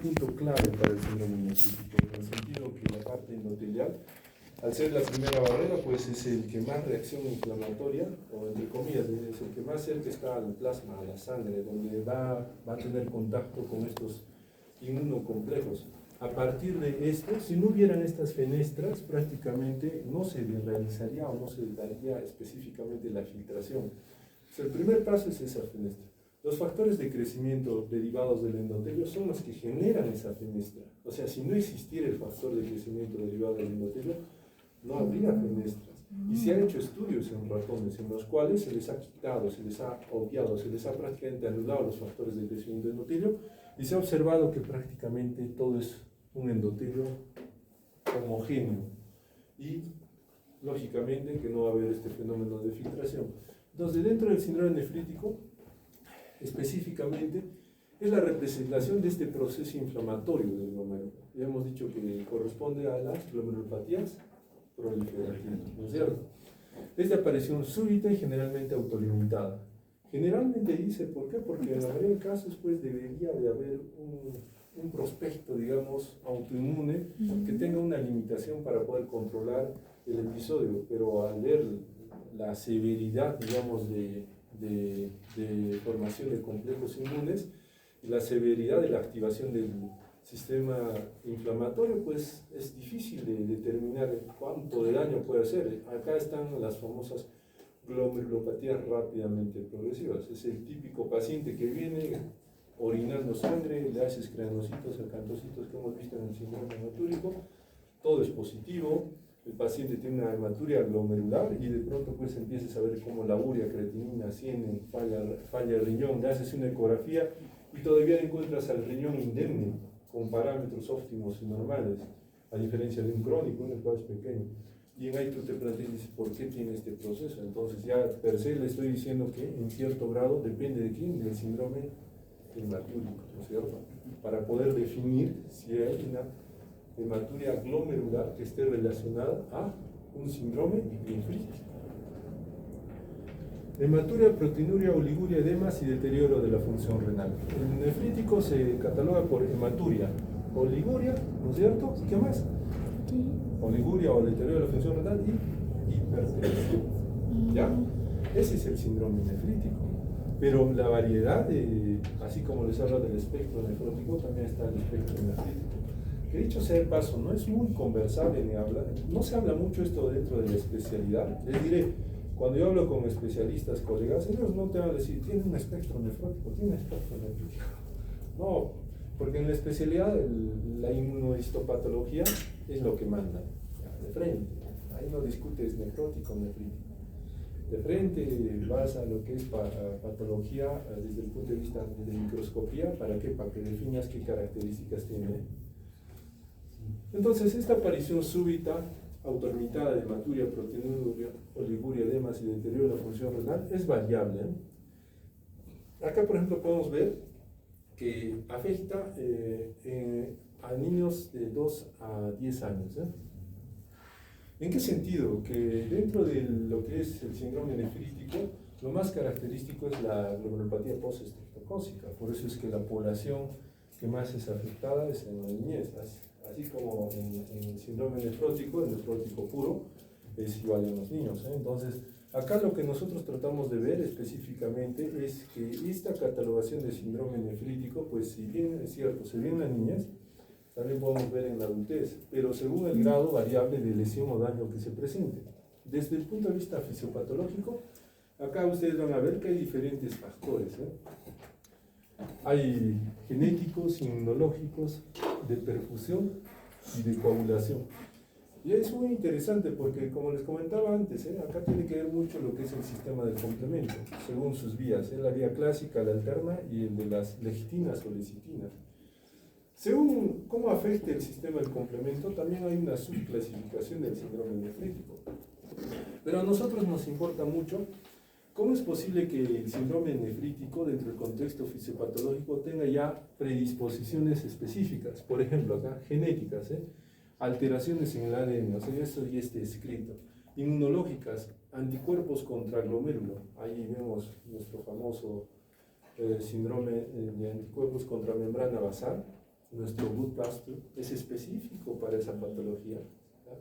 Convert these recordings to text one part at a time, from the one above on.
punto clave para el síndrome nefrítico, en el sentido que la parte endotelial, al ser la primera barrera, pues es el que más reacción inflamatoria, o entre comillas, es el que más cerca está al plasma, a la sangre, donde va a tener contacto con estos inmunocomplejos. A partir de esto, si no hubieran estas fenestras, prácticamente no se realizaría o no se daría específicamente la filtración. Entonces, el primer paso es esa fenestra. Los factores de crecimiento derivados del endotelio son los que generan esa fenestra. O sea, si no existiera el factor de crecimiento derivado del endotelio, no habría fenestras. Y se han hecho estudios en ratones en los cuales se les ha quitado, se les ha obviado, se les ha prácticamente anulado los factores de crecimiento del endotelio y se ha observado que prácticamente todo es un endotelio homogéneo y lógicamente que no va a haber este fenómeno de filtración. Entonces, dentro del síndrome nefrítico, específicamente, es la representación de este proceso inflamatorio del glomérulo. Ya hemos dicho que corresponde a las glomerulopatías proliferativas, ¿no es cierto? Es de aparición súbita y generalmente autolimitada. Generalmente dice, ¿por qué? Porque en la mayoría de casos pues debería de haber un prospecto, digamos, autoinmune que tenga una limitación para poder controlar el episodio, pero al ver la severidad, digamos, de formación de complejos inmunes y la severidad de la activación del sistema inflamatorio, pues es difícil de determinar cuánto de daño puede hacer. Acá están las famosas glomerulopatías rápidamente progresivas. Es el típico paciente que viene orinando sangre, le haces cranocitos, acantocitos que hemos visto en el síndrome hematúrico, todo es positivo, el paciente tiene una hematuria glomerular y de pronto pues empiezas a ver cómo la urea, creatinina, ascienden, falla el riñón, le haces una ecografía y todavía encuentras al riñón indemne, con parámetros óptimos y normales, a diferencia de un crónico, en el cual es pequeño. Y en ahí tú te planteas, dices, ¿por qué tiene este proceso? Entonces ya per se le estoy diciendo que en cierto grado depende de quién, del síndrome hematúrico, ¿no es cierto? Para poder definir si hay una hematuria glomerular que esté relacionada a un síndrome nefrítico. Hematuria, proteinuria, oliguria, edemas y deterioro de la función renal. El nefrítico se cataloga por hematuria, oliguria, ¿no es cierto? ¿Qué más? Sí. Oliguria o deterioro de la función renal y hipertensión. ¿Ya? Ese es el síndrome nefrítico. Pero la variedad, así como les hablo del espectro nefrótico, también está el espectro nefrítico. Que dicho sea el paso, no es muy conversable ni hablar, no se habla mucho esto dentro de la especialidad. Les diré, cuando yo hablo con especialistas, colegas, ellos no te van a decir, tiene un espectro nefrótico, tiene un espectro nefrítico. No, porque en la especialidad la inmunohistopatología es lo que manda, de frente. Ahí no discutes nefrótico o nefrítico. De frente vas a lo que es patología desde el punto de vista de microscopía, ¿para qué? Para que definas qué características tiene. Entonces, esta aparición súbita, autolimitada de hematuria, proteinuria, oliguria, edemas y deterioro de la función renal es variable. Acá, por ejemplo, podemos ver que afecta a niños de 2 a 10 años. ¿En qué sentido? Que dentro de lo que es el síndrome nefrítico, lo más característico es la glomerulopatía postestreptocócica. Por eso es que la población que más es afectada es en la niñez. Así como en el síndrome nefrótico, el nefrótico puro, es igual en los niños. Entonces, acá lo que nosotros tratamos de ver específicamente es que esta catalogación de síndrome nefrítico, pues si bien es cierto, se ve en la niñez, también podemos ver en la adultez, pero según el grado variable de lesión o daño que se presente. Desde el punto de vista fisiopatológico, acá ustedes van a ver que hay diferentes factores. Hay genéticos, inmunológicos, de perfusión y de coagulación. Y es muy interesante porque, como les comentaba antes, acá tiene que ver mucho lo que es el sistema del complemento, según sus vías, la vía clásica, la alterna y el de las lecitinas o lecitinas. Según cómo afecte el sistema del complemento, también hay una subclasificación del síndrome nefrítico. Pero a nosotros nos importa mucho cómo es posible que el síndrome nefrítico, dentro del contexto fisiopatológico, tenga ya predisposiciones específicas. Por ejemplo, acá, genéticas, alteraciones en el ADN, o sea, eso ya está escrito. Inmunológicas, anticuerpos contra glomérulo. Ahí vemos nuestro famoso síndrome de anticuerpos contra membrana basal, nuestro blood plasma es específico para esa patología. ¿Ya?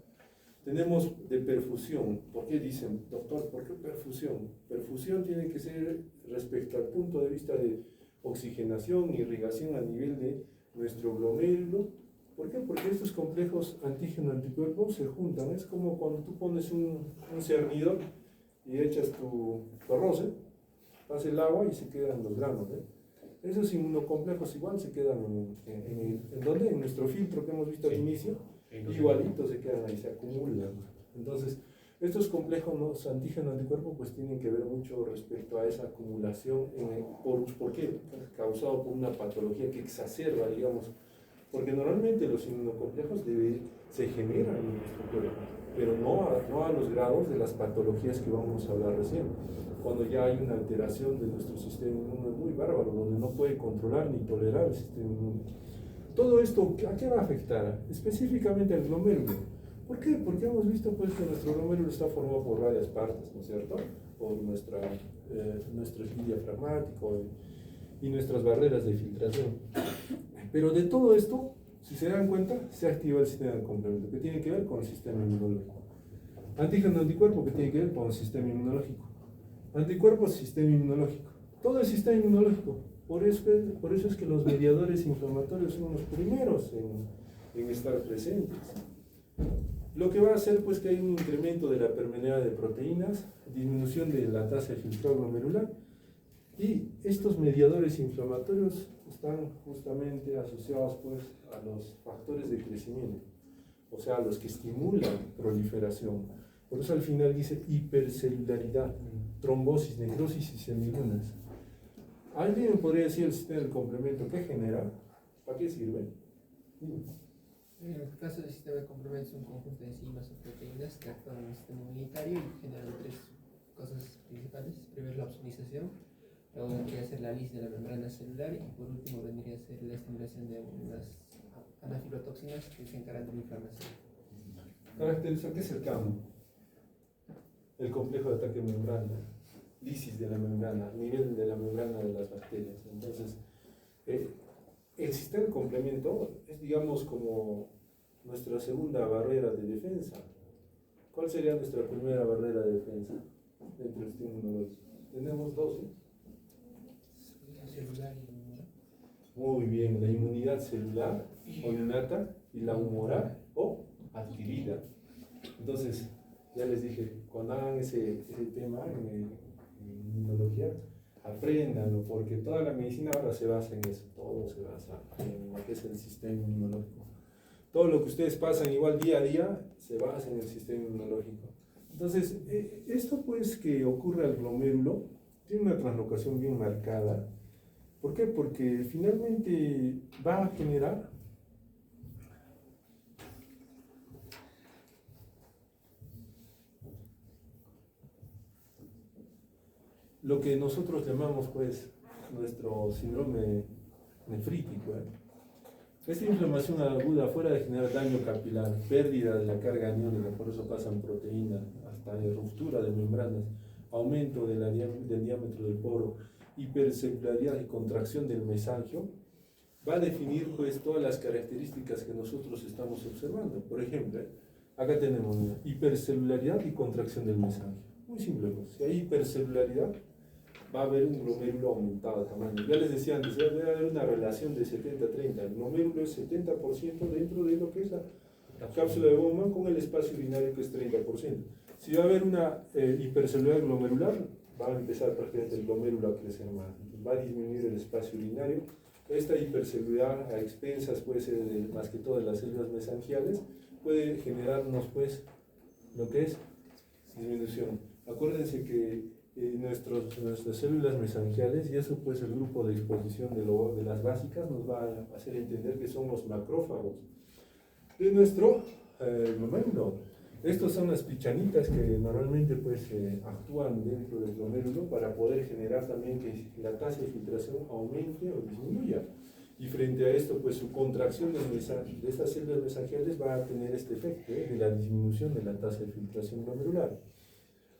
Tenemos de perfusión. ¿Por qué dicen, doctor, por qué perfusión? Perfusión tiene que ser respecto al punto de vista de oxigenación, irrigación a nivel de nuestro glomérulo. ¿Por qué? Porque estos complejos antígeno-anticuerpos se juntan. Es como cuando tú pones un cernidor y echas tu arroz, pasa el agua y se quedan los granos. Esos inmunocomplejos igual se quedan ¿en dónde? En nuestro filtro que hemos visto al inicio, igualitos se quedan ahí, se acumulan. Entonces, estos complejos antígeno-anticuerpos pues tienen que ver mucho respecto a esa acumulación. ¿Por qué? Causado por una patología que exacerba, digamos, porque normalmente los inmunocomplejos se generan en nuestro cuerpo, pero no a los grados de las patologías que vamos a hablar recién, cuando ya hay una alteración de nuestro sistema inmune muy bárbaro, donde no puede controlar ni tolerar el sistema inmune. Todo esto, ¿a qué va a afectar? Específicamente al glomérulo. ¿Por qué? Porque hemos visto pues, que nuestro glomérulo está formado por varias partes, ¿no es cierto? Por nuestro eje diafragmático y nuestras barreras de filtración. Pero de todo esto, si se dan cuenta, se activa el sistema de complemento, que tiene que ver con el sistema inmunológico. Antígeno anticuerpo, que tiene que ver con el sistema inmunológico. Anticuerpos, sistema inmunológico. Todo el sistema inmunológico. Por eso es que los mediadores inflamatorios son los primeros en estar presentes. Lo que va a hacer pues que hay un incremento de la permeabilidad de proteínas, disminución de la tasa de filtrado glomerular, y estos mediadores inflamatorios están justamente asociados pues a los factores de crecimiento, o sea, a los que estimulan proliferación. Por eso al final dice hipercelularidad, trombosis, necrosis y semilunas. ¿Alguien me podría decir el sistema del complemento qué genera? ¿Para qué sirve? En el caso del sistema de complemento es un conjunto de enzimas o proteínas que actúan en el sistema inmunitario y generan tres cosas principales. Primero, la opsonización, luego vendría a ser la lisis de la membrana celular y por último vendría a ser la estimulación de unas anafilotoxinas que se encargan de la inflamación. Caracteriza, ¿qué es el CAM? El complejo de ataque membrana, lisis de la membrana, nivel de la membrana de las bacterias. Entonces, el sistema de complemento es, digamos, como nuestra segunda barrera de defensa. ¿Cuál sería nuestra primera barrera de defensa dentro del sistema inmunológico? Tenemos dos, Celular y humoral. Muy bien, la inmunidad celular o innata y la humoral o adquirida. Entonces, ya les dije, cuando hagan ese tema en inmunología, apréndanlo, porque toda la medicina ahora se basa en eso, todo se basa en lo que es el sistema inmunológico. Todo lo que ustedes pasan igual día a día se basa en el sistema inmunológico. Entonces, esto pues que ocurre al glomérulo tiene una translocación bien marcada. ¿Por qué? Porque finalmente va a generar lo que nosotros llamamos pues nuestro síndrome nefrítico. Esta inflamación aguda, fuera de generar daño capilar, pérdida de la carga aniónica, por eso pasan proteínas, hasta de ruptura de membranas, aumento del diámetro del poro, hipercelularidad y contracción del mesangio, va a definir pues todas las características que nosotros estamos observando. Por ejemplo, acá tenemos una hipercelularidad y contracción del mesangio. Muy simple, pues. Si hay hipercelularidad, va a haber un glomérulo aumentado de tamaño. Ya les decía antes, debe haber una relación de 70-30. El glomérulo es 70% dentro de lo que es la cápsula de Bowman con el espacio urinario que es 30%. Si va a haber una hipercelular glomerular, va a empezar prácticamente el glomérulo a crecer más. Entonces, va a disminuir el espacio urinario. Esta hipercelular a expensas puede ser más que todo de las células mesangiales, puede generarnos pues lo que es disminución. Acuérdense que nuestras células mesangiales, y eso pues el grupo de exposición de las básicas nos va a hacer entender que son los macrófagos de nuestro glomérulo. Estos son las pichanitas que normalmente pues actúan dentro del glomérulo para poder generar también que la tasa de filtración aumente o disminuya. Y frente a esto, pues su contracción de estas células mesangiales va a tener este efecto de la disminución de la tasa de filtración glomerular.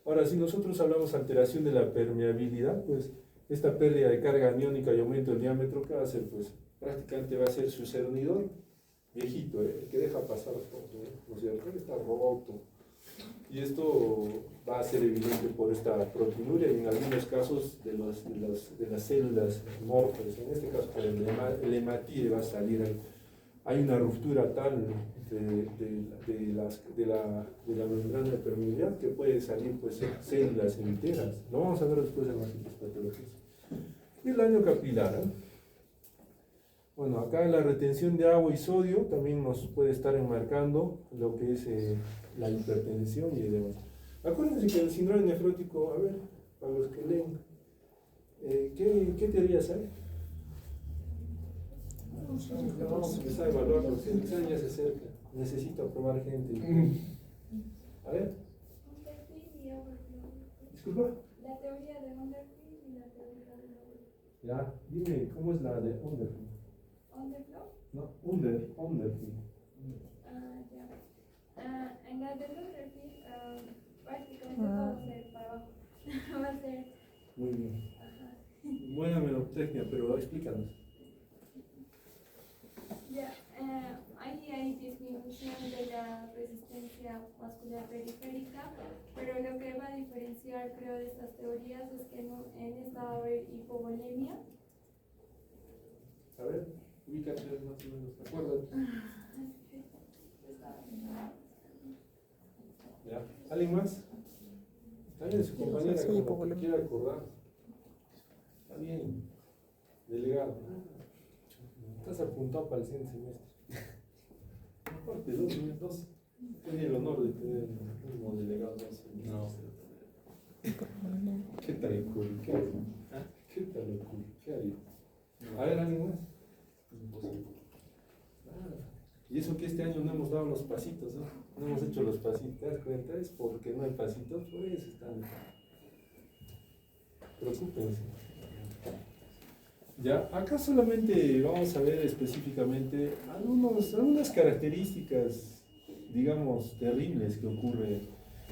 Ahora, si nosotros hablamos de alteración de la permeabilidad, pues esta pérdida de carga aniónica y aumento del diámetro, ¿qué va a hacer? Pues prácticamente va a ser su cernidor viejito, el que deja pasar todo, ¿no es cierto? Está roto. Y esto va a ser evidente por esta proteinuria y en algunos casos de las células mortas, en este caso por el hematíe va a salir. Hay una ruptura tal de la membrana de permeabilidad que puede salir pues, células enteras. Lo vamos a ver después en las patologías. Y el daño capilar. Bueno, acá la retención de agua y sodio también nos puede estar enmarcando lo que es la hipertensión y demás. Acuérdense que el síndrome nefrótico, a ver, para los que leen, ¿qué teorías hay? Vamos a empezar a evaluar porque el examen ya se acerca. Necesito aprobar gente. A ver. Disculpa. La teoría de Underfield y la teoría de Overfield. Ya, dime, ¿cómo es la de Underfield? ¿Underflow? No, Underfield. Ya. En la de Underfield, prácticamente todo va a ser para abajo. Va a ser. Muy bien. Ajá. Buena menotecnia, pero explícanos. Ya, ahí hay disminución de la resistencia vascular periférica, pero lo que va a diferenciar, creo, de estas teorías es que en esta va a haber hipovolemia. A ver, ubícate más o menos, ¿te acuerdas? ¿Ya? ¿Alguien más? Alguien de su compañera como que quiera acordar. Está bien. Delegado. Estás apuntado para el siguiente semestre. Aparte, dos. Tenía el honor de tener un mismo delegado. No. ¿Qué tal cool? ¿Qué tal cool? ¿Qué haría? A ver, ¿alguien más? Y eso que este año no hemos dado los pasitos, ¿no? No hemos hecho los pasitos. ¿Te das cuenta? Es porque no hay pasitos, por eso están. Preocúpense. Ya, acá solamente vamos a ver específicamente algunas características, digamos, terribles que ocurren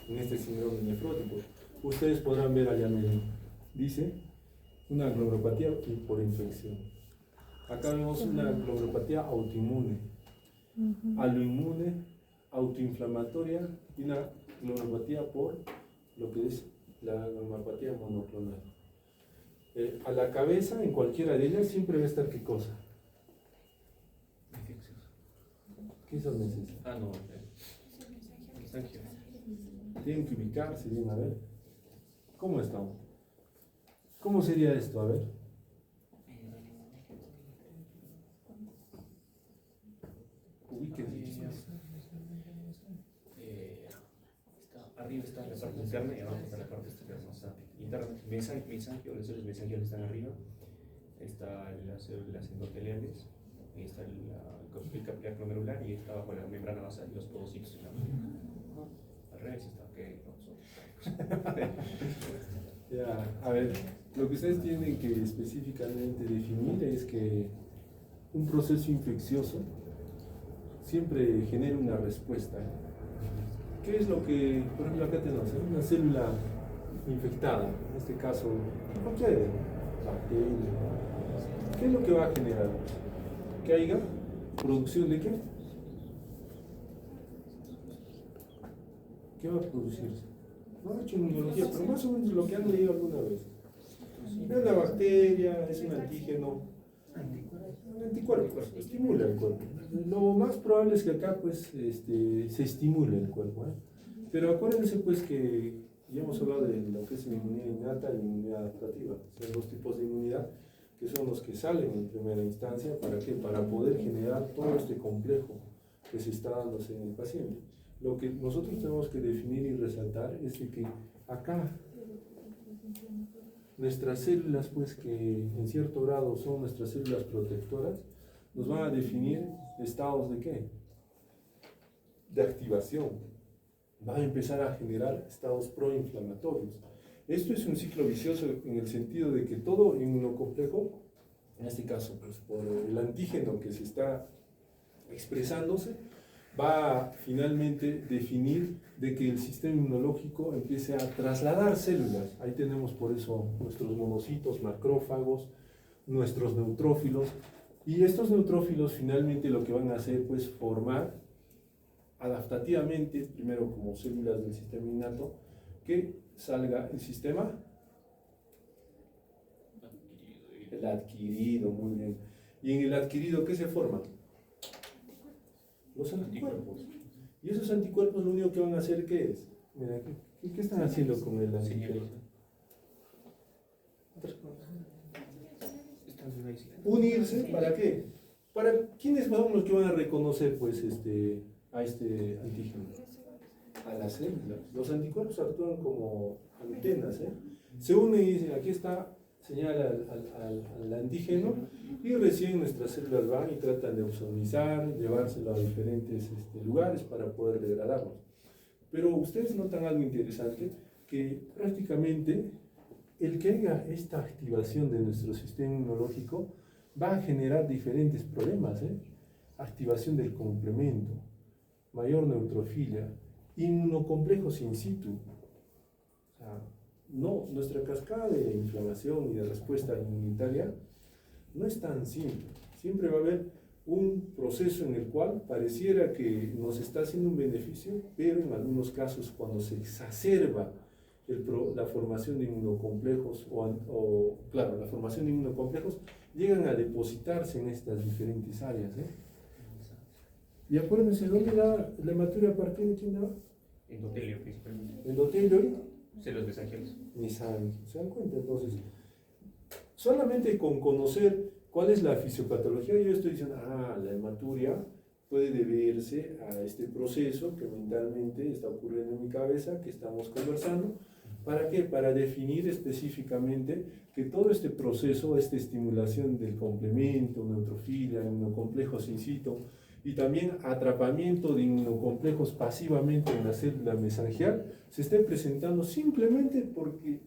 en este síndrome nefrótico. Ustedes podrán ver allá medio. Dice una glomeropatía por infección. Acá vemos una glomeropatía autoinmune, aloinmune, autoinflamatoria y una glomeropatía por lo que es la glomeropatía monoclonal. A la cabeza, en cualquiera de ellas, siempre va a estar ¿qué cosa? ¿Qué son necesarias? Ah, no, mensajero. Tienen que ubicarse bien, a ver. ¿Cómo estamos? ¿Cómo sería esto? A ver. Ubíquense. Arriba está la parte interna y abajo está la parte externa. O sea, interna, los células mesangiales están arriba, está las células endoteliales, ahí está el capilar glomerular y está bajo la membrana basal y los podocitos. Al revés está que Ya, a ver, lo que ustedes tienen que específicamente definir es que un proceso infeccioso siempre genera una respuesta. ¿Qué es lo que, por ejemplo, acá tenemos una célula infectada, en este caso, cualquier bacteria? ¿Qué es lo que va a generar? Que haya producción de qué? ¿Qué va a producirse? No he hecho inmunología, pero más o menos lo que han leído alguna vez. Es una bacteria, es un antígeno, un anticuerpo, pues, estimula el cuerpo. Lo más probable es que acá pues, se estimule el cuerpo. Pero acuérdense pues que ya hemos hablado de lo que es la inmunidad innata y la inmunidad adaptativa. Son dos tipos de inmunidad que son los que salen en primera instancia. ¿Para qué? Para poder generar todo este complejo que se está dándose en el paciente. Lo que nosotros tenemos que definir y resaltar es de que acá nuestras células, pues que en cierto grado son nuestras células protectoras, nos van a definir estados de qué? De activación. Van a empezar a generar estados proinflamatorios. Esto es un ciclo vicioso en el sentido de que todo inmunocomplejo, en este caso pues por el antígeno que se está expresándose, va a finalmente definir de que el sistema inmunológico empiece a trasladar células. Ahí tenemos por eso nuestros monocitos, macrófagos, nuestros neutrófilos, Y estos neutrófilos finalmente lo que van a hacer, pues, formar adaptativamente, primero como células del sistema innato, que salga el sistema el adquirido, muy bien. Y en el adquirido, ¿qué se forma? Los anticuerpos. Y esos anticuerpos lo único que van a hacer, ¿qué es? Mira, ¿qué están haciendo con el anticuerpo? Unirse, ¿para qué? ¿Para quiénes son los que van a reconocer, pues, a este antígeno? A las células. Los anticuerpos actúan como antenas, ¿eh? Se unen y dicen, aquí está, señala al antígeno, y recién nuestras células van y tratan de opsonizar, llevárselo a diferentes lugares para poder degradarlo. Pero ustedes notan algo interesante, que prácticamente el que haya esta activación de nuestro sistema inmunológico va a generar diferentes problemas, ¿eh? Activación del complemento, mayor neutrofilia, inmunocomplejos in situ. O sea, no, nuestra cascada de inflamación y de respuesta inmunitaria no es tan simple. Siempre va a haber un proceso en el cual pareciera que nos está haciendo un beneficio, pero en algunos casos cuando se exacerba la formación de inmunocomplejos claro, la formación de inmunocomplejos llegan a depositarse en estas diferentes áreas, ¿eh? Y acuérdense, ¿dónde da la hematuria a partir de quién daba? Endotelio principalmente. Endotelio y Células mesangiales. mesangios. ¿Se dan cuenta? Entonces, solamente con conocer cuál es la fisiopatología, yo estoy diciendo, la hematuria puede deberse a este proceso que mentalmente está ocurriendo en mi cabeza, que estamos conversando. ¿Para qué? Para definir específicamente que todo este proceso, esta estimulación del complemento, neutrofilia, inmunocomplejos in situ, y también atrapamiento de inmunocomplejos pasivamente en la célula mesangial, se esté presentando simplemente porque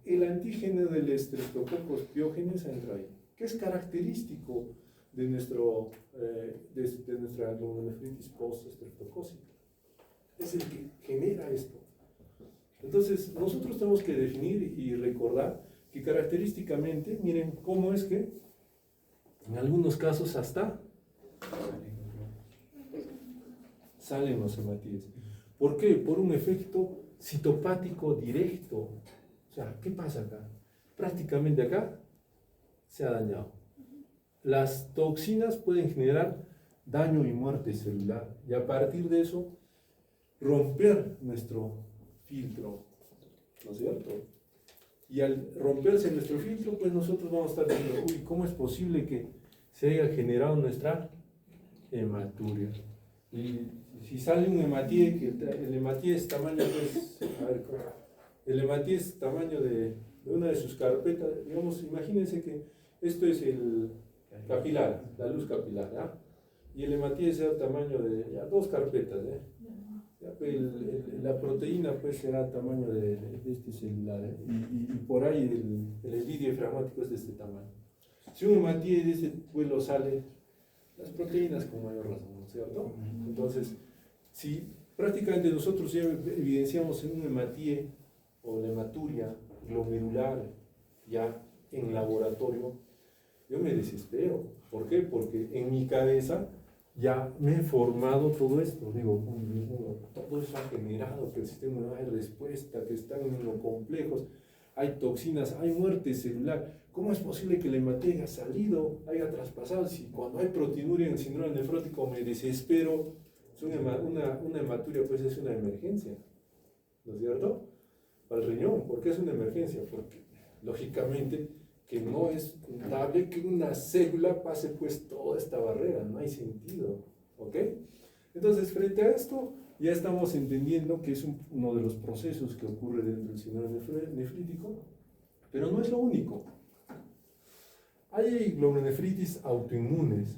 el antígeno del Streptococcus pyogenes entra ahí, que es característico de nuestra glomerulonefritis post-streptocócica. Es el que genera esto. Entonces, nosotros tenemos que definir y recordar que característicamente, miren cómo es que en algunos casos hasta salen los hematíes. ¿Por qué? Por un efecto citopático directo. O sea, ¿qué pasa acá? Prácticamente acá se ha dañado. Las toxinas pueden generar daño y muerte celular, y a partir de eso romper nuestro filtro, ¿no es cierto? Y al romperse nuestro filtro, pues nosotros vamos a estar diciendo, uy, ¿cómo es posible que se haya generado nuestra hematuria? Y si sale un hematíe, que el hematíe es tamaño, pues, a ver, el hematíe es tamaño de una de sus carpetas, digamos, imagínense que esto es el capilar, la luz capilar, ¿ya? Y el hematíe es el tamaño de ya, 2 carpetas, ¿eh? La proteína pues será tamaño de este celular, ¿eh? Y por ahí el envidio diafragmático es de este tamaño. Si un hematíe de ese vuelo sale, las proteínas con mayor razón, ¿no es cierto? Entonces, si prácticamente nosotros ya evidenciamos en un hematíe o la hematuria glomerular ya en laboratorio, yo me desespero. ¿Por qué? Porque en mi cabeza ya me he formado todo esto. Digo, todo eso ha generado que el sistema no hay respuesta, que están inmunocomplejos, hay toxinas, hay muerte celular. ¿Cómo es posible que la hematíe haya salido, haya traspasado? Si cuando hay proteinuria en el síndrome nefrótico me desespero, es una hematuria pues es una emergencia, ¿no es cierto? Para el riñón, ¿por qué es una emergencia? Porque lógicamente que no es contable que una célula pase pues toda esta barrera, no hay sentido, ¿ok? Entonces, frente a esto, ya estamos entendiendo que es uno de los procesos que ocurre dentro del síndrome nefrítico, pero no es lo único. Hay glomerulonefritis autoinmunes.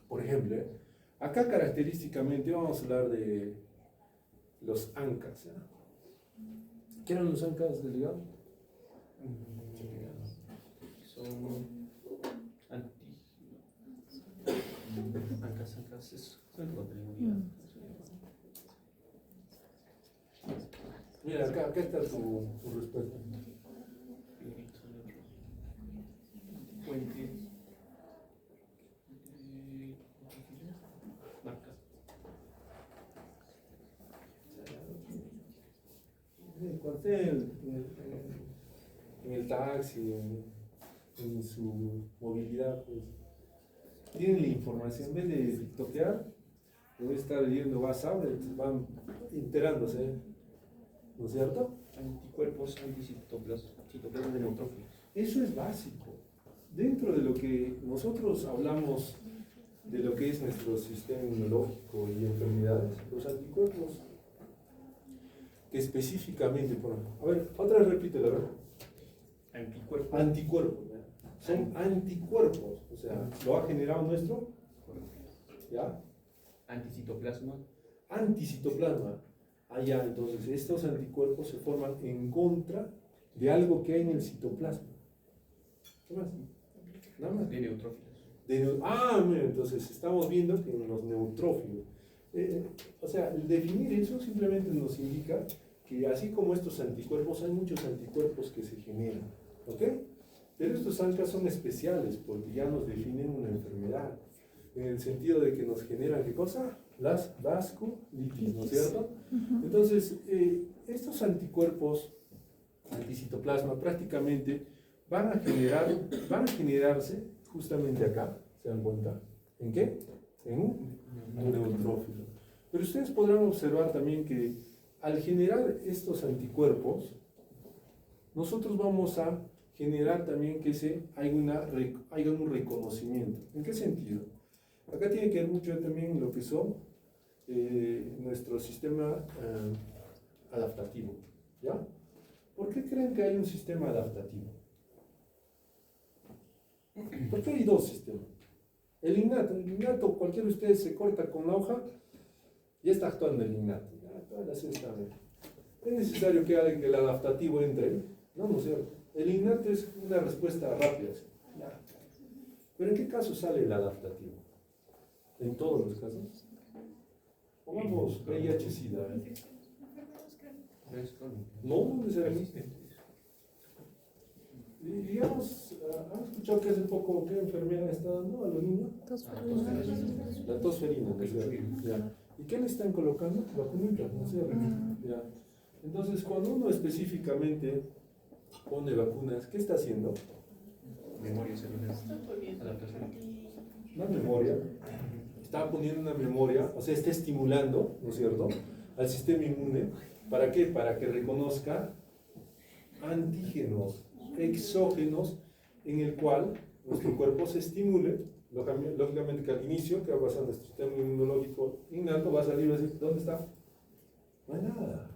Por ejemplo, acá característicamente vamos a hablar de los ANCAs, ¿ya? ¿Qué eran los ANCAs del hígado? Son ANCAs son proteínas. Mira, acá está tu respuesta. Fuente. cuando esté en el taxi, en su movilidad, pues tienen la información, en vez de tiktokear, en vez de estar leyendo WhatsApp, van enterándose, ¿no es cierto? Anticuerpos, citoplasma de neutrófilos. Eso es básico. Dentro de lo que nosotros hablamos de lo que es nuestro sistema inmunológico y enfermedades, los anticuerpos, que específicamente, a ver, otra vez repítelo, a ver. Anticuerpos. Anticuerpos, ¿ya? Son anticuerpos, o sea, lo ha generado nuestro, ¿ya? Anticitoplasma. Anticitoplasma. Allá, entonces, estos anticuerpos se forman en contra de algo que hay en el citoplasma. ¿Qué más? Nada más. De neutrófilos. Mira, entonces estamos viendo que en los neutrófilos, o sea, el definir eso simplemente nos indica que así como estos anticuerpos, hay muchos anticuerpos que se generan, ¿ok? Pero estos ANCA son especiales porque ya nos definen una enfermedad, en el sentido de que nos generan, ¿qué cosa? Las vasculitis, ¿no es cierto? Entonces, estos anticuerpos anticitoplasma prácticamente van a generarse justamente acá, ¿se dan cuenta? ¿En qué? En un neutrófilo. Pero ustedes podrán observar también que al generar estos anticuerpos, nosotros vamos a generar también que haya un reconocimiento. ¿En qué sentido? Acá tiene que ver mucho también lo que son nuestro sistema adaptativo, ¿ya? ¿Por qué creen que hay un sistema adaptativo? Porque hay dos sistemas. El innato, cualquiera de ustedes se corta con la hoja, ya está actuando el innato. Es necesario que alguien del adaptativo entre, no es cierto. El innato es una respuesta rápida. Pero ¿en qué caso sale el adaptativo? En todos los casos. Pongamos VIH-Sida. No necesariamente. Digamos, ¿han escuchado que hace poco qué enfermedad está dando a los niños? La tosferina, ¿no es cierto? Ya. ¿Y qué le están colocando? Vacunitas, ¿no es cierto? Ya. Entonces, cuando uno específicamente pone vacunas, ¿qué está haciendo? Memoria celular. Adaptación. Una memoria. Está poniendo una memoria, o sea, está estimulando, ¿no es cierto?, al sistema inmune. ¿Para qué? Para que reconozca antígenos exógenos en el cual nuestro cuerpo se estimule. Lógicamente que al inicio, que va a pasar nuestro sistema inmunológico innato, va a salir y va a decir, ¿dónde está? No hay nada.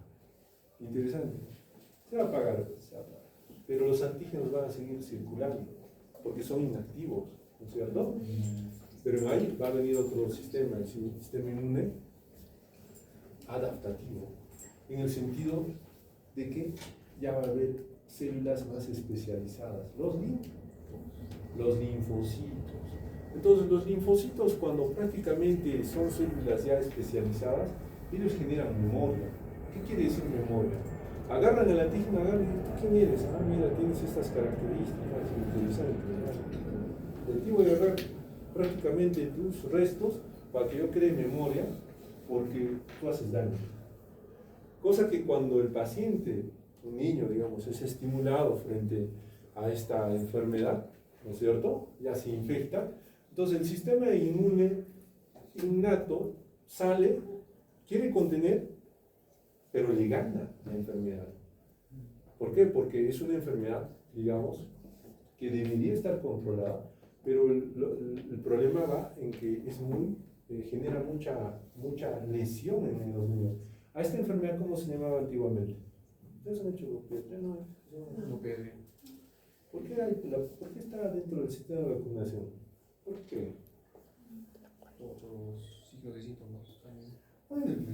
Interesante. Se va a apagar, pero los antígenos van a seguir circulando, porque son inactivos, ¿no es cierto? Pero ahí va a venir otro sistema, el sistema inmune adaptativo, en el sentido de que ya va a haber células más especializadas, los linfocitos. Entonces los linfocitos, cuando prácticamente son células ya especializadas, ellos generan memoria. ¿Qué quiere decir memoria? Agarran el antígeno, agarran y dicen, ¿tú quién eres? Ah, mira, tienes estas características interesantes. El tipo de agarrar prácticamente tus restos para que yo cree memoria, porque tú haces daño. Cosa que cuando el paciente, un niño, digamos, es estimulado frente a esta enfermedad, ¿no es cierto?, ya se infecta, entonces el sistema inmune innato sale, quiere contener, pero le gana la enfermedad. ¿Por qué? Porque es una enfermedad, digamos, que debería estar controlada, pero el problema va en que es genera mucha lesión en los niños. ¿A esta enfermedad cómo se llamaba antiguamente? ¿Ustedes han hecho no? ¿Por qué está dentro del sistema de vacunación? ¿Por qué? Otros signos de síntomas.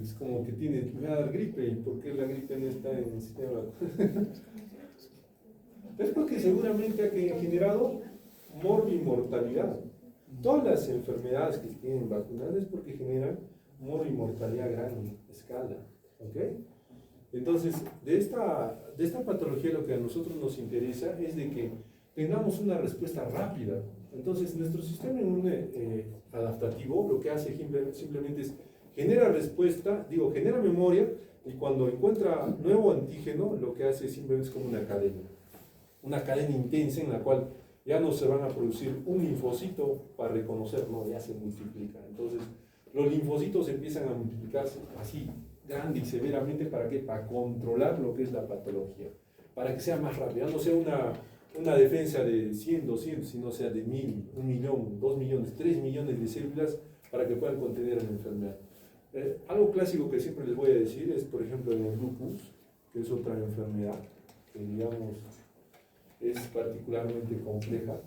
Es como que me va a dar gripe. ¿Y por qué la gripe no está en el sistema de vacunación? Es porque seguramente ha generado morbimortalidad. Todas las enfermedades que tienen vacunadas es porque generan morbimortalidad a gran escala. ¿Ok? Entonces, de esta patología lo que a nosotros nos interesa es de que tengamos una respuesta rápida. Entonces, nuestro sistema inmune adaptativo lo que hace simplemente es genera memoria, Y cuando encuentra nuevo antígeno, lo que hace simplemente es como una cadena intensa en la cual ya no se van a producir un linfocito para reconocer, no, ya se multiplica. Entonces, los linfocitos empiezan a multiplicarse así, grande y severamente, ¿para qué? Para controlar lo que es la patología, para que sea más rápido, no sea una defensa de 100, 200, sino sea de 1000, 1 millón, 2 millones, 3 millones de células para que puedan contener la enfermedad. Algo clásico que siempre les voy a decir es, por ejemplo, en el lupus, que es otra enfermedad que, digamos, es particularmente compleja.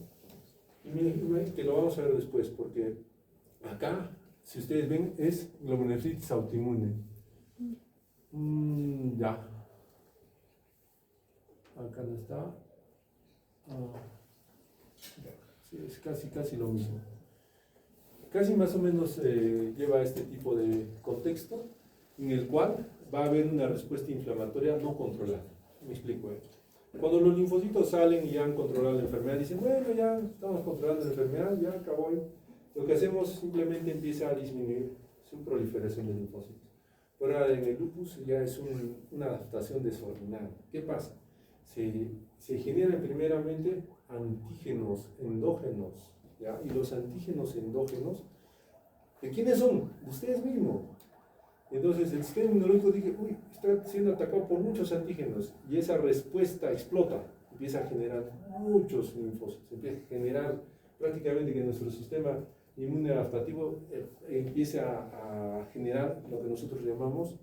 Y miren que lo vamos a ver después, porque acá, si ustedes ven, es glomerulonefritis autoinmune. Ya. Acá no está. Sí, es casi lo mismo. Casi más o menos lleva este tipo de contexto en el cual va a haber una respuesta inflamatoria no controlada. Me explico. Cuando los linfocitos salen y ya han controlado la enfermedad, dicen, bueno, ya estamos controlando la enfermedad, ya acabó. Lo que hacemos simplemente empieza a disminuir su proliferación de linfocitos. Pero en el lupus ya es una adaptación desordenada. ¿Qué pasa? Se generan primeramente antígenos endógenos, ¿ya? Y los antígenos endógenos, ¿de quiénes son? De ustedes mismos. Entonces el sistema inmunológico dice, uy, está siendo atacado por muchos antígenos, y esa respuesta explota, empieza a generar muchos linfocitos, empieza a generar prácticamente que nuestro sistema inmune adaptativo empiece a generar lo que nosotros llamamos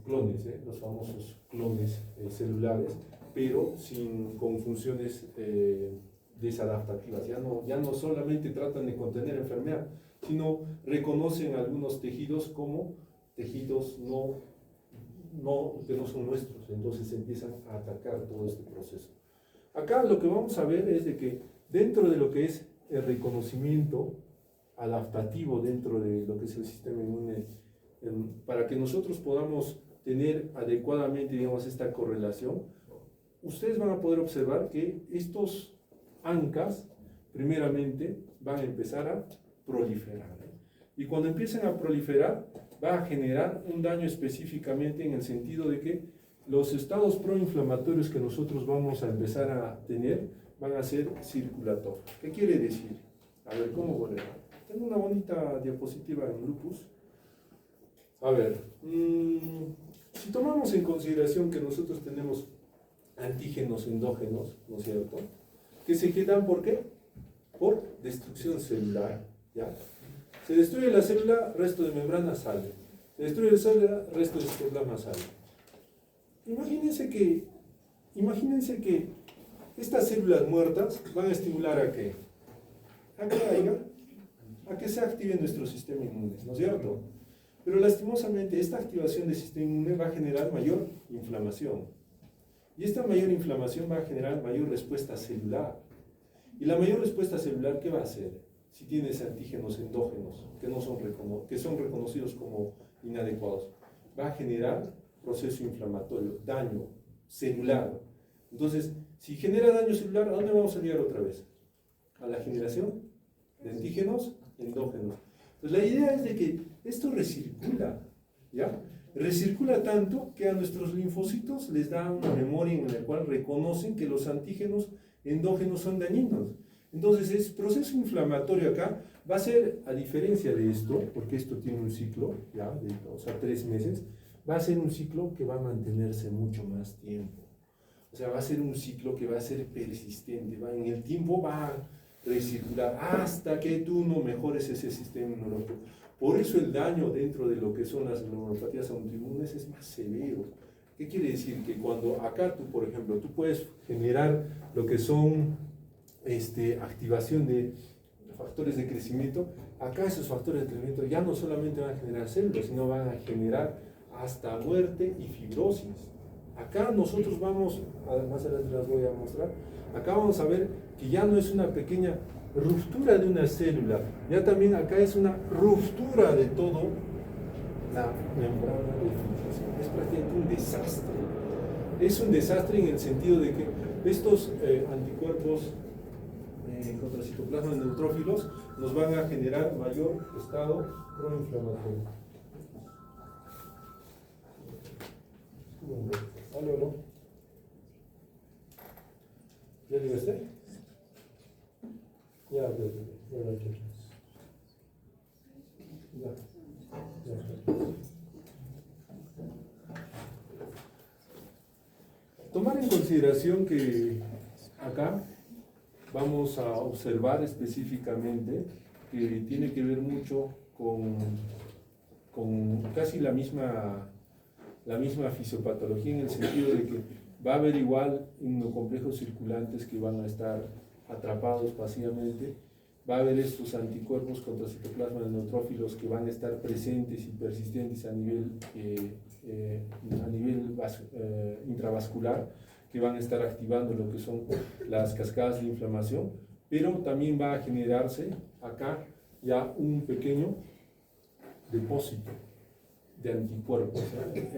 clones, los famosos clones celulares, pero con funciones desadaptativas. Ya no solamente tratan de contener enfermedad, sino reconocen algunos tejidos como tejidos que no son nuestros, entonces empiezan a atacar todo este proceso. Acá lo que vamos a ver es de que dentro de lo que es el reconocimiento adaptativo dentro de lo que es el sistema inmune, para que nosotros podamos tener adecuadamente, digamos, esta correlación, ustedes van a poder observar que estos ANCAs primeramente van a empezar a proliferar, y cuando empiecen a proliferar va a generar un daño específicamente en el sentido de que los estados proinflamatorios que nosotros vamos a empezar a tener van a ser circulatorios. ¿Qué quiere decir? A ver, ¿cómo poner? Tengo una bonita diapositiva en lupus. A ver, si tomamos en consideración que nosotros tenemos antígenos endógenos, ¿no es cierto? Que se quedan, ¿por qué? Por destrucción celular, ¿ya? Se destruye la célula, resto de membrana sale. Se destruye la célula, resto de citoplasma sale. Imagínense que estas células muertas van a estimular ¿a qué? A que se active nuestro sistema inmune, ¿no es cierto? Pero lastimosamente esta activación del sistema inmune va a generar mayor inflamación. Y esta mayor inflamación va a generar mayor respuesta celular. Y la mayor respuesta celular, ¿qué va a hacer? Si tienes antígenos endógenos que son reconocidos como inadecuados, va a generar proceso inflamatorio, daño celular. Entonces, si genera daño celular, ¿a dónde vamos a llegar otra vez? A la generación de antígenos endógenos. Entonces, la idea es de que esto recircula, ¿ya? Recircula tanto que a nuestros linfocitos les da una memoria en la cual reconocen que los antígenos endógenos son dañinos. Entonces, el proceso inflamatorio acá va a ser, a diferencia de esto, porque esto tiene un ciclo, ya, de 2 a 3 meses, va a ser un ciclo que va a mantenerse mucho más tiempo. O sea, va a ser un ciclo que va a ser persistente, en el tiempo va a recircular hasta que tú no mejores ese sistema inmunológico. Por eso el daño dentro de lo que son las neuropatías autoinmunes es más severo. ¿Qué quiere decir? Que cuando acá tú, por ejemplo, tú puedes generar lo que son activación de factores de crecimiento, acá esos factores de crecimiento ya no solamente van a generar células, sino van a generar hasta muerte y fibrosis. Acá nosotros vamos, más adelante las voy a mostrar, acá vamos a ver que ya no es una pequeña ruptura de una célula, ya también acá es una ruptura de todo la membrana de filtración. Es prácticamente un desastre. Es un desastre en el sentido de que estos anticuerpos contra citoplasmas neutrófilos nos van a generar mayor estado proinflamatorio. Aló, aló. ¿Ya digo este? Ya, ya. Tomar en consideración que acá vamos a observar específicamente que tiene que ver mucho con casi la misma fisiopatología, en el sentido de que va a haber igual inmunocomplejos circulantes que van a estar atrapados pasivamente, va a haber estos anticuerpos contra citoplasma de neutrófilos que van a estar presentes y persistentes a nivel intravascular, que van a estar activando lo que son las cascadas de inflamación, pero también va a generarse acá ya un pequeño depósito de anticuerpos.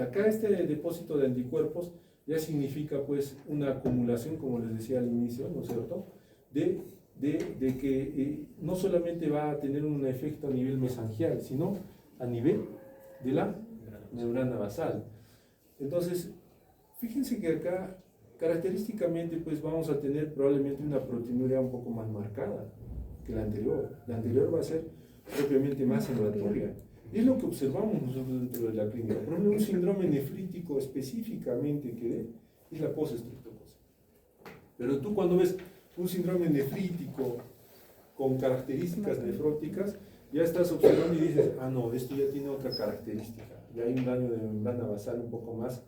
Acá este depósito de anticuerpos ya significa pues una acumulación, como les decía al inicio, ¿no es cierto?, de que no solamente va a tener un efecto a nivel mesangial, sino a nivel de la membrana basal. Entonces, fíjense que acá característicamente pues vamos a tener probablemente una proteinuria un poco más marcada que la anterior. La anterior va a ser propiamente más hematoria. Es lo que observamos nosotros dentro de la clínica. Por ejemplo, un síndrome nefrítico específicamente que es la postestreptocosis. Pero tú cuando ves un síndrome nefrítico con características nefróticas, ya estás observando y dices, ah no, esto ya tiene otra característica, ya hay un daño de membrana basal un poco más,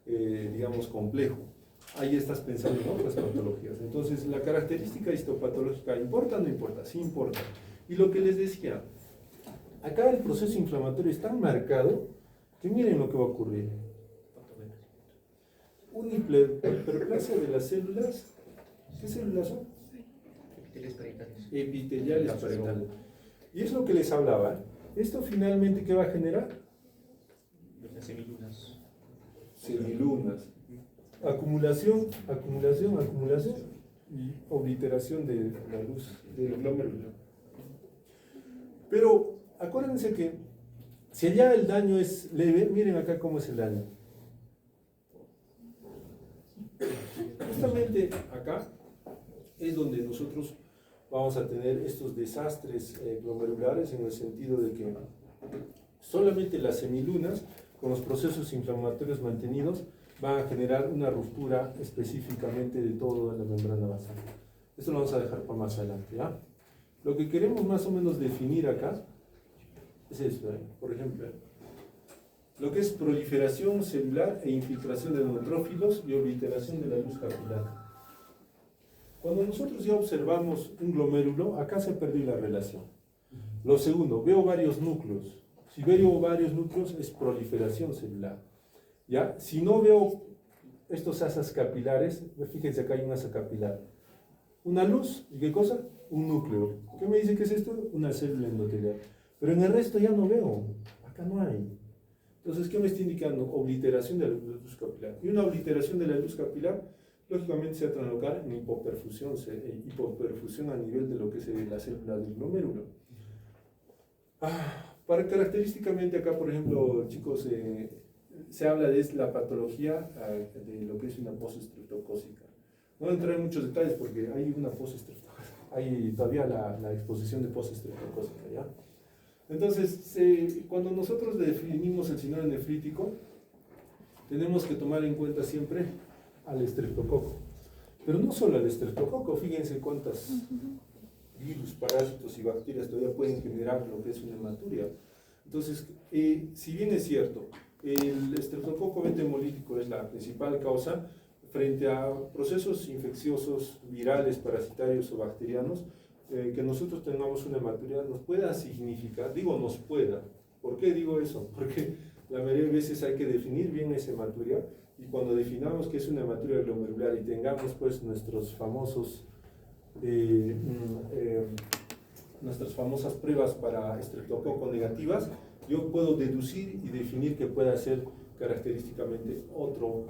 digamos, complejo. Ahí estás pensando en otras patologías. Entonces, la característica histopatológica, ¿importa o no importa? Sí importa. Y lo que les decía, acá el proceso inflamatorio es tan marcado que miren lo que va a ocurrir. Una hiperplasia de las células. ¿Qué células son? Epiteliales parietalles. Epiteliales parietalles. Y es lo que les hablaba. ¿Esto finalmente qué va a generar? Las semilunas. Semilunas. Acumulación y obliteración de la luz del glómerulo. Pero acuérdense que si allá el daño es leve, miren acá cómo es el daño. Justamente acá es donde nosotros vamos a tener estos desastres glomerulares, en el sentido de que solamente las semilunas, con los procesos inflamatorios mantenidos, van a generar una ruptura específicamente de toda la membrana basal. Esto lo vamos a dejar para más adelante, ¿ya? Lo que queremos más o menos definir acá es esto, por ejemplo, lo que es proliferación celular e infiltración de neutrófilos y obliteración de la luz capilar. Cuando nosotros ya observamos un glomérulo, acá se perdió la relación. Lo segundo, veo varios núcleos. Si veo varios núcleos es proliferación celular. ¿Ya? Si no veo estos asas capilares, fíjense acá hay un asa capilar. Una luz, ¿y qué cosa? Un núcleo. ¿Qué me dice que es esto? Una célula endotelial. Pero en el resto ya no veo. Acá no hay. Entonces, ¿qué me está indicando? Obliteración de la luz capilar. Y una obliteración de la luz capilar, lógicamente, se va a translocar en hipoperfusión a nivel de lo que es la célula del glomérulo. Para característicamente acá, por ejemplo, chicos, se habla de la patología de lo que es una postestreptocócica. No voy a entrar en muchos detalles porque hay una postestreptocócica, hay todavía la exposición de postestreptocócica, ¿ya? Entonces, cuando nosotros definimos el síndrome nefrítico, tenemos que tomar en cuenta siempre al estreptococo. Pero no solo al estreptococo, fíjense cuántas virus, parásitos y bacterias todavía pueden generar lo que es una hematuria. Entonces, si bien es cierto, el estreptococo beta hemolítico es la principal causa frente a procesos infecciosos, virales, parasitarios o bacterianos, que nosotros tengamos una hematuria nos pueda significar, digo nos pueda, ¿por qué digo eso? Porque la mayoría de veces hay que definir bien esa hematuria, y cuando definamos que es una hematuria glomerular y tengamos pues nuestras famosas pruebas para estreptococo negativas, yo puedo deducir y definir que pueda ser característicamente otro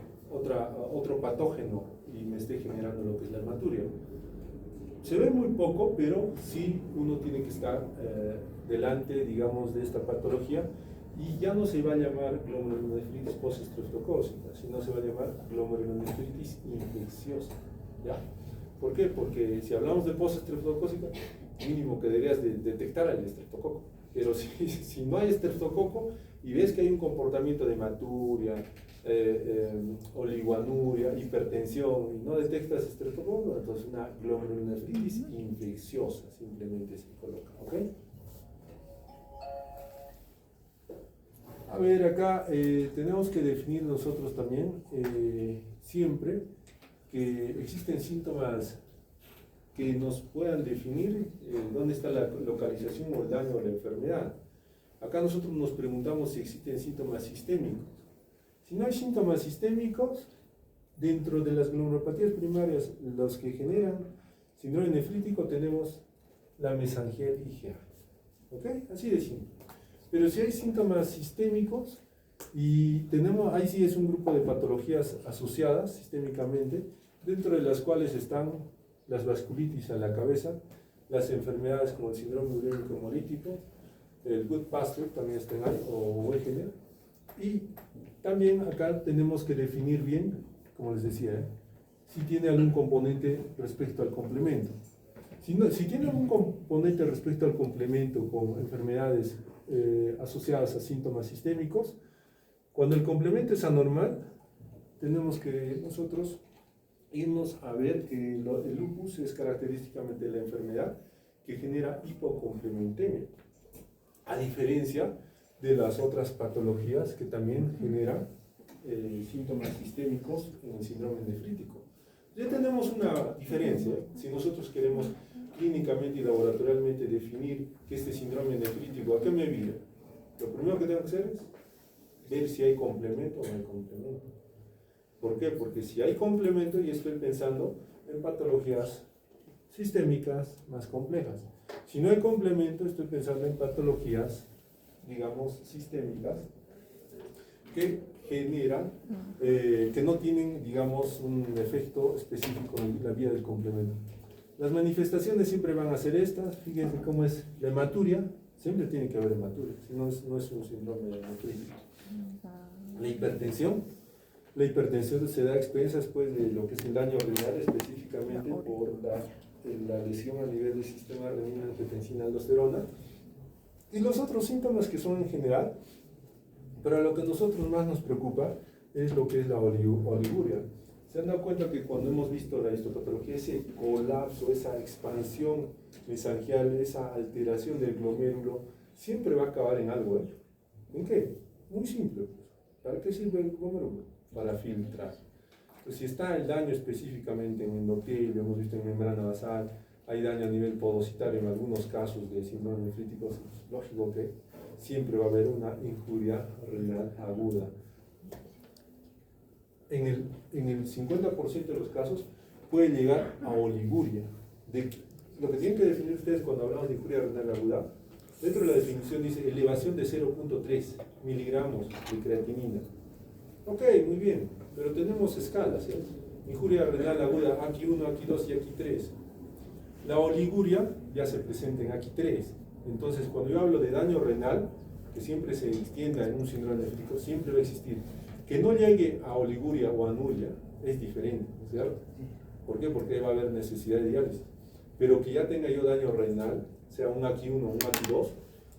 patógeno y me esté generando lo que es la hematuria. Se ve muy poco, pero sí uno tiene que estar delante, digamos, de esta patología Y ya no se va a llamar glomerulonefritis postestreptocócica, sino se va a llamar glomerulonefritis infecciosa. ¿Ya? ¿Por qué? Porque si hablamos de postestreptocócica, mínimo que deberías detectar el estreptococo. Pero si no hay estreptococo y ves que hay un comportamiento de hematuria, oligoanuria, hipertensión, y no detectas estreptococo, entonces una glomerulonefritis infecciosa simplemente se coloca. ¿Ok? A ver, acá tenemos que definir nosotros también siempre que existen síntomas que nos puedan definir dónde está la localización o el daño a la enfermedad. Acá nosotros nos preguntamos si existen síntomas sistémicos. Si no hay síntomas sistémicos, dentro de las glomerulopatías primarias, los que generan síndrome nefrítico, tenemos la mesangial IgA. ¿Ok? Así de simple. Pero si hay síntomas sistémicos, y tenemos, ahí sí es un grupo de patologías asociadas sistémicamente, dentro de las cuales están las vasculitis a la cabeza, las enfermedades como el síndrome urémico hemolítico, el Goodpasture también está ahí, o Wegener. Y también acá tenemos que definir bien, como les decía, si tiene algún componente respecto al complemento. Si tiene algún componente respecto al complemento con enfermedades asociadas a síntomas sistémicos, cuando el complemento es anormal, tenemos que nosotros irnos a ver que el lupus es característicamente la enfermedad que genera hipocomplementemia, a diferencia de las otras patologías que también generan síntomas sistémicos en el síndrome nefrítico. Ya tenemos una diferencia. Si nosotros queremos clínicamente y laboratorialmente definir que este síndrome nefrítico, ¿a qué me viene? Lo primero que tengo que hacer es ver si hay complemento o no hay complemento. ¿Por qué? Porque si hay complemento, y estoy pensando en patologías sistémicas más complejas. Si no hay complemento, estoy pensando en patologías, digamos, sistémicas que generan, que no tienen, digamos, un efecto específico en la vía del complemento. Las manifestaciones siempre van a ser estas. Fíjense cómo es la hematuria, siempre tiene que haber hematuria, si no es un síndrome nefrítico. La hipertensión se da a expensas pues, de lo que es el daño renal, específicamente por la lesión a nivel del sistema renina, angiotensina, aldosterona. Y los otros síntomas que son en general, pero a lo que a nosotros más nos preocupa es lo que es la oliguria. ¿Se han dado cuenta que cuando hemos visto la histopatología, ese colapso, esa expansión mesangial, esa alteración del glomérulo, siempre va a acabar en algo? ¿En qué? Muy simple. ¿Para qué sirve el glomérulo? Para filtrar. Pues si está el daño específicamente en endotelio, hemos visto en membrana basal, hay daño a nivel podocitario en algunos casos de síndrome nefrítico, es lógico que siempre va a haber una injuria renal aguda. En el 50% de los casos puede llegar a oliguria. Lo que tienen que definir ustedes cuando hablamos de injuria renal aguda, dentro de la definición dice elevación de 0.3 miligramos de creatinina. Ok, muy bien, pero tenemos escalas, injuria renal aguda AQ1, AQ2 y AQ3. La oliguria ya se presenta en AQ3. Entonces, cuando yo hablo de daño renal, que siempre se extienda en un síndrome nefrítico, siempre va a existir. Que no llegue a oliguria o anuria es diferente, ¿no es cierto? ¿Por qué? Porque va a haber necesidad de diálisis. Pero que ya tenga yo daño renal, sea un AQ1 o un AQ2,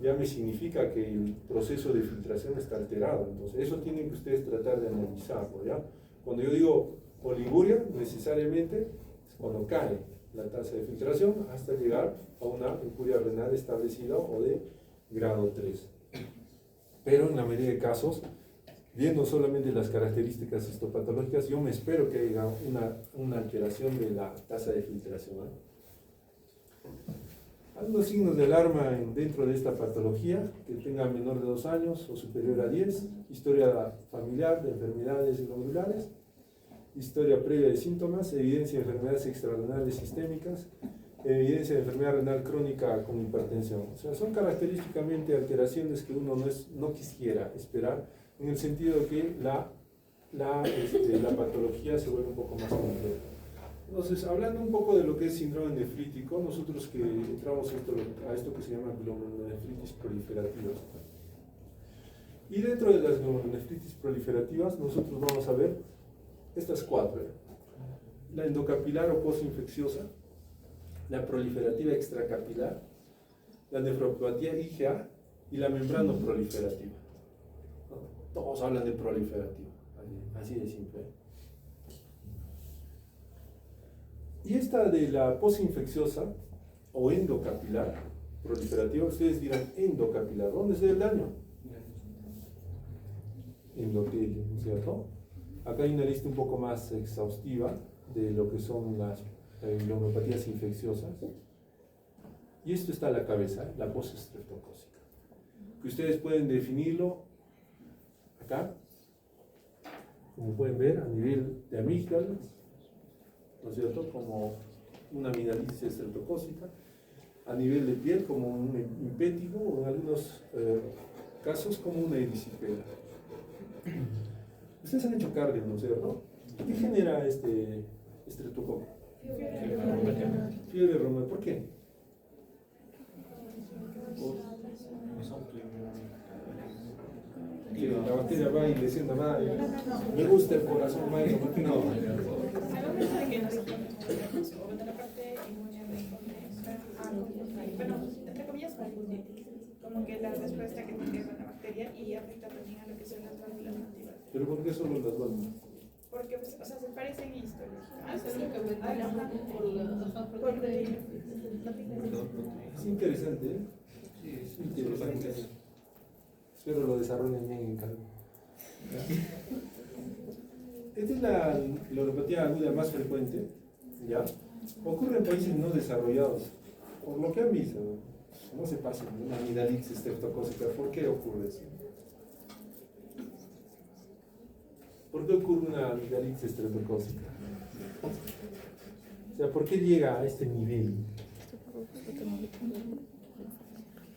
ya me significa que el proceso de filtración está alterado. Entonces, eso tienen que ustedes tratar de analizarlo, ¿ya? Cuando yo digo oliguria, necesariamente es cuando cae la tasa de filtración hasta llegar a una injuria renal establecida o de grado 3. Pero en la mayoría de casos, viendo solamente las características histopatológicas, yo me espero que haya una alteración de la tasa de filtración, ¿no? Algunos signos de alarma dentro de esta patología: que tenga menor de 2 años o superior a 10, historia familiar de enfermedades glomérulares, historia previa de síntomas, evidencia de enfermedades extrarenales sistémicas, evidencia de enfermedad renal crónica con hipertensión. O sea, son característicamente alteraciones que uno no quisiera esperar, en el sentido de que la patología se vuelve un poco más compleja. Entonces, hablando un poco de lo que es síndrome nefrítico, nosotros que entramos a esto que se llama glomerulonefritis proliferativa. Y dentro de las glomerulonefritis proliferativas, nosotros vamos a ver estas 4. La endocapilar o postinfecciosa, la proliferativa extracapilar, la nefropatía IgA y la membrano proliferativa. Todos hablan de proliferativa, así de simple. Y esta de la postinfecciosa o endocapilar proliferativa, ustedes dirán endocapilar, ¿dónde se da el daño? Endotelio, ¿no es cierto? Acá hay una lista un poco más exhaustiva de lo que son las glomerulopatías infecciosas. Y esto está a la cabeza, la postestreptocócica, que ustedes pueden definirlo acá, como pueden ver, a nivel de amígdalas, ¿no es cierto?, como una amigdalitis estreptocócica, a nivel de piel como un impétigo, o en algunos casos como una erisipela. Ustedes han hecho cardio, ¿no es cierto? ¿Qué genera este estreptococo? Fiebre reumatoidea. ¿Por qué? Que la bacteria va y le sienta mal. Me gusta el corazón, no. Al momento de que nos o de la parte inmune bueno, entre comillas, confundir, como que la respuesta que tiene la bacteria y afecta también a lo que son las válvulas nativas. ¿Pero por qué solo las válvulas? Porque, pues, o sea, se parecen histológicamente. Es interesante, ¿eh? Sí, es interesante. Espero lo desarrollen bien en calma. Esta es la neuropatía aguda más frecuente, ¿ya? Ocurre en países no desarrollados. Por lo que han visto, no se pasa una amigdalitis estreptocócica. ¿Por qué ocurre eso? ¿Por qué ocurre una amigdalitis estreptocócica? O sea, ¿por qué llega a este nivel?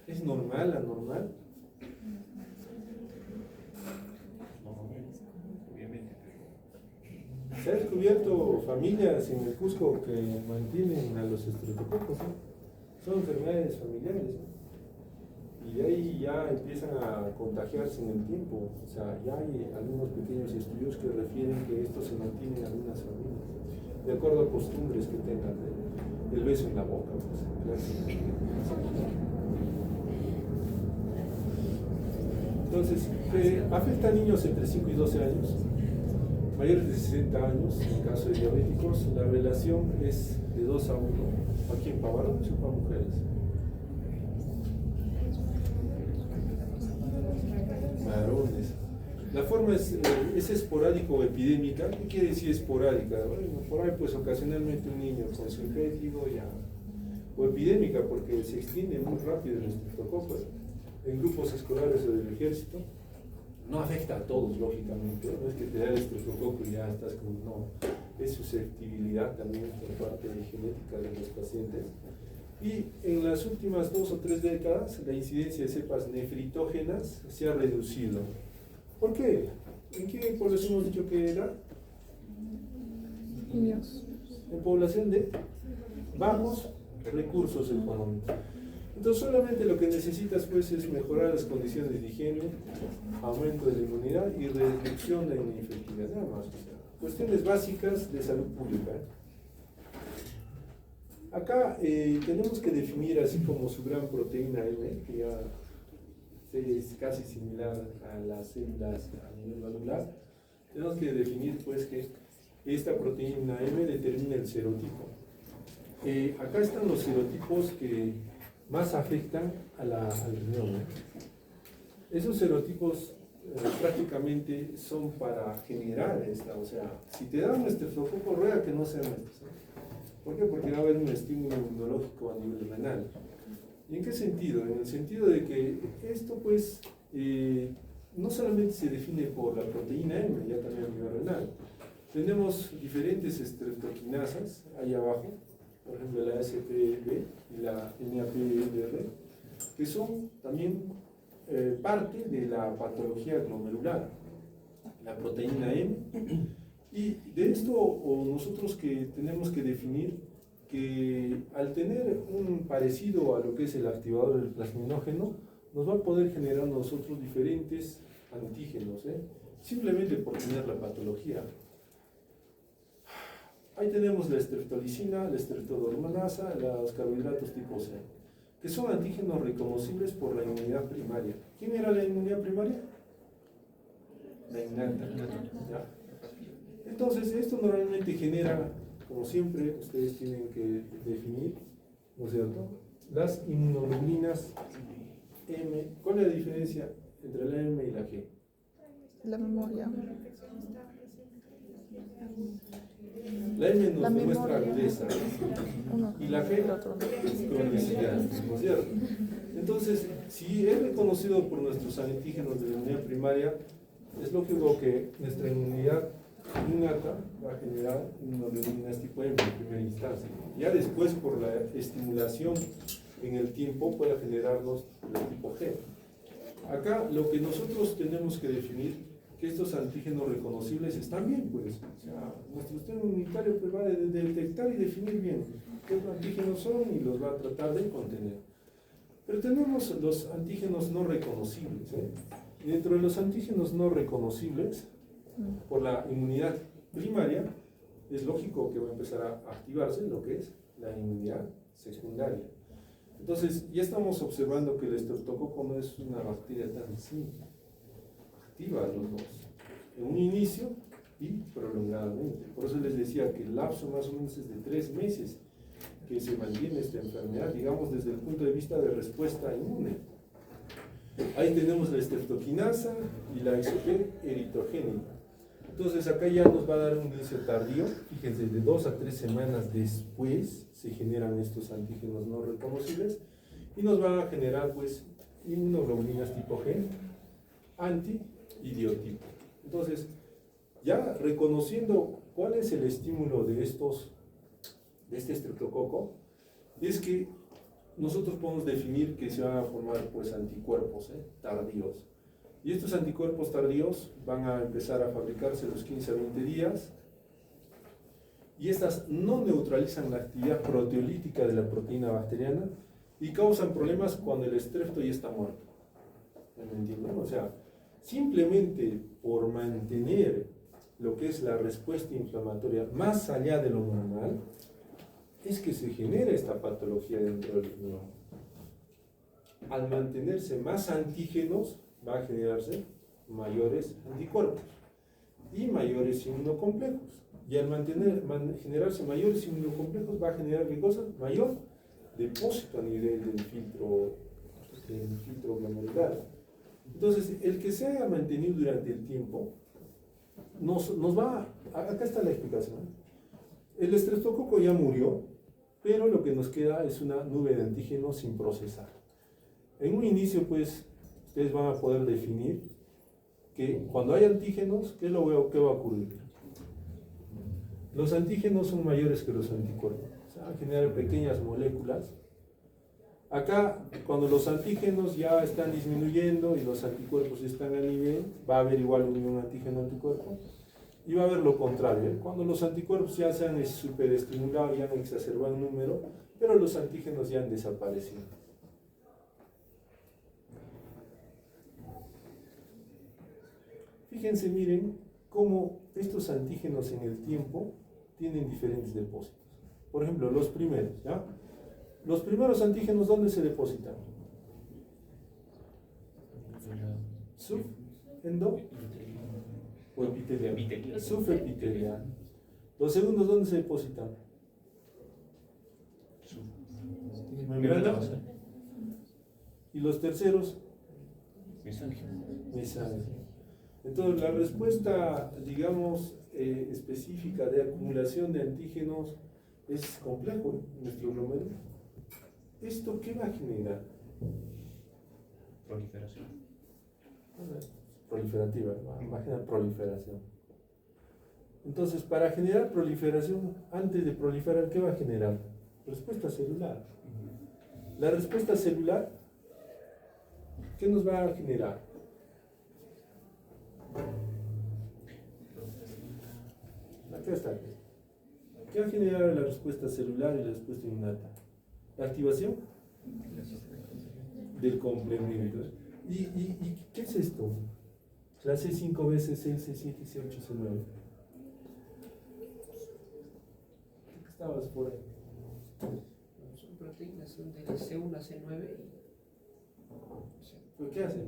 ¿Es normal, anormal? Se ha descubierto familias en el Cusco que mantienen a los estreptococos, ¿no? Son enfermedades familiares, ¿no? Y ahí ya empiezan a contagiarse en el tiempo. O sea, ya hay algunos pequeños estudios que refieren que esto se mantiene en algunas familias, de acuerdo a costumbres que tengan, el beso en la boca, pues, Entonces, afecta a niños entre 5 y 12 años, mayores de 60 años, en caso de diabéticos. La relación es de 2 a 1, aquí en varones o para mujeres. Varones. La forma es esporádica o epidémica. ¿Qué quiere decir esporádica? Bueno, por ahí pues ocasionalmente un niño con su impétigo ya. O epidémica porque se extiende muy rápido el estreptococo en grupos escolares o del ejército. No afecta a todos, lógicamente, no es que te da el estreptococo y ya estás como, no, es susceptibilidad también por parte genética de los pacientes. Y en las últimas 2 o 3 décadas, la incidencia de cepas nefritógenas se ha reducido. ¿Por qué? ¿En qué población hemos dicho que era? Niños. En población de bajos recursos económicos. Entonces solamente lo que necesitas pues es mejorar las condiciones de higiene, aumento de la inmunidad y reducción de la infectividad, nada más. O sea, cuestiones básicas de salud pública. Acá tenemos que definir, así como su gran proteína M, que ya es casi similar a las células a nivel valular, tenemos que definir pues que esta proteína M determina el serotipo. Acá están los serotipos que más afectan al riñón. Esos serotipos prácticamente son para generar esta, o sea, si te dan un estreptococo, ruega que no sean estos. ¿Por qué? Porque va a haber un estímulo inmunológico a nivel renal. ¿Y en qué sentido? En el sentido de que esto pues no solamente se define por la proteína M, ya también a nivel renal. Tenemos diferentes estreptoquinasas ahí abajo, por ejemplo la SPB y la NAPLR, que son también parte de la patología glomerular, la proteína M. Y de esto nosotros que tenemos que definir que al tener un parecido a lo que es el activador del plasminógeno, nos va a poder generar nosotros diferentes antígenos, simplemente por tener la patología. Ahí tenemos la streptolicina, la streptodormanasa, los carbohidratos tipo C, que son antígenos reconocibles por la inmunidad primaria. ¿Quién era la inmunidad primaria? La innata. ¿Ya? Entonces, esto normalmente genera, como siempre, ustedes tienen que definir, ¿no es cierto?, las inmunoglobulinas M. ¿Cuál es la diferencia entre la M y la G? La memoria. La M nos La demuestra memoria. agudeza Uno. y la G El otro no. cronicidad, ¿no es cierto? Entonces, si es reconocido por nuestros antígenos de la inmunidad primaria, es lógico que nuestra inmunidad innata va a generar inmunoglobulinas tipo M en primera instancia. Ya después, por la estimulación en el tiempo, puede generarnos de tipo G. Acá lo que nosotros tenemos que definir que estos antígenos reconocibles están bien, pues. O sea, nuestro sistema inmunitario pues, va a detectar y definir bien qué antígenos son y los va a tratar de contener. Pero tenemos los antígenos no reconocibles. Y dentro de los antígenos no reconocibles, por la inmunidad primaria, es lógico que va a empezar a activarse lo que es la inmunidad secundaria. Entonces, ya estamos observando que el estreptococo no es una bacteria tan simple. Activa los dos, en un inicio y prolongadamente. Por eso les decía que el lapso más o menos es de 3 meses que se mantiene esta enfermedad, digamos desde el punto de vista de respuesta inmune. Ahí tenemos la estreptoquinasa y la IgG eritrogénica. Entonces acá ya nos va a dar un inicio tardío, fíjense, de 2 a 3 semanas después se generan estos antígenos no reconocibles y nos van a generar pues inmunoglobulinas tipo G, anti-idiotipo. Entonces, ya reconociendo cuál es el estímulo de este estreptococo, es que nosotros podemos definir que se van a formar pues anticuerpos tardíos. Y estos anticuerpos tardíos van a empezar a fabricarse los 15 a 20 días y estas no neutralizan la actividad proteolítica de la proteína bacteriana y causan problemas cuando el estrepto ya está muerto. ¿Me entienden? O sea, simplemente por mantener lo que es la respuesta inflamatoria más allá de lo normal, es que se genera esta patología dentro del riñón. Al mantenerse más antígenos, va a generarse mayores anticuerpos y mayores inmunocomplejos. Y al generarse mayores inmunocomplejos, va a generar ¿qué cosa? Mayor depósito a nivel del filtro glomerular. Entonces, el que se haya mantenido durante el tiempo, nos va, acá está la explicación. El estreptococo ya murió, pero lo que nos queda es una nube de antígenos sin procesar. En un inicio, pues, ustedes van a poder definir que cuando hay antígenos, ¿qué va a ocurrir? Los antígenos son mayores que los anticuerpos. Se van a generar pequeñas moléculas. Acá, cuando los antígenos ya están disminuyendo y los anticuerpos están a nivel, va a haber igual unión antígeno-anticuerpo. Y va a haber lo contrario, cuando los anticuerpos ya se han superestimulado, ya han exacerbado el número, pero los antígenos ya han desaparecido. Fíjense, miren, cómo estos antígenos en el tiempo tienen diferentes depósitos. Por ejemplo, los primeros, ¿ya? Los primeros antígenos, ¿dónde se depositan? Sub, endo o epitelial. Subepitelial. Los segundos, ¿dónde se depositan? Membrana. Y los terceros, mesangios. Entonces, la respuesta, digamos, específica de acumulación de antígenos es complejo en nuestro glomérulo. ¿Esto qué va a generar? Proliferación. Proliferativa, va a generar proliferación. Entonces, para generar proliferación, antes de proliferar, ¿qué va a generar? Respuesta celular. La respuesta celular, ¿qué nos va a generar? Acá está. ¿Qué va a generar la respuesta celular y la respuesta innata? La activación del complemento. ¿Y qué es esto? Clase 5, B, C6, C7, C8, C9. ¿Qué estabas por ahí? Son proteínas, son de C1 a C9 y... ¿Pero qué hacen?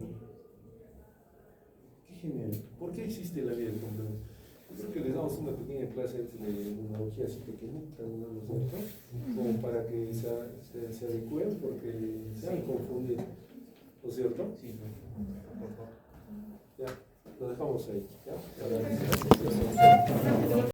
Qué genial. ¿Por qué existe la vida del complemento? Yo creo que les damos una pequeña clase de inmunología así pequeñita, ¿no es cierto? Como para que se adecuen, porque se han confundido, ¿no es cierto? Sí, por favor. Ya, lo dejamos ahí. ¿Ya?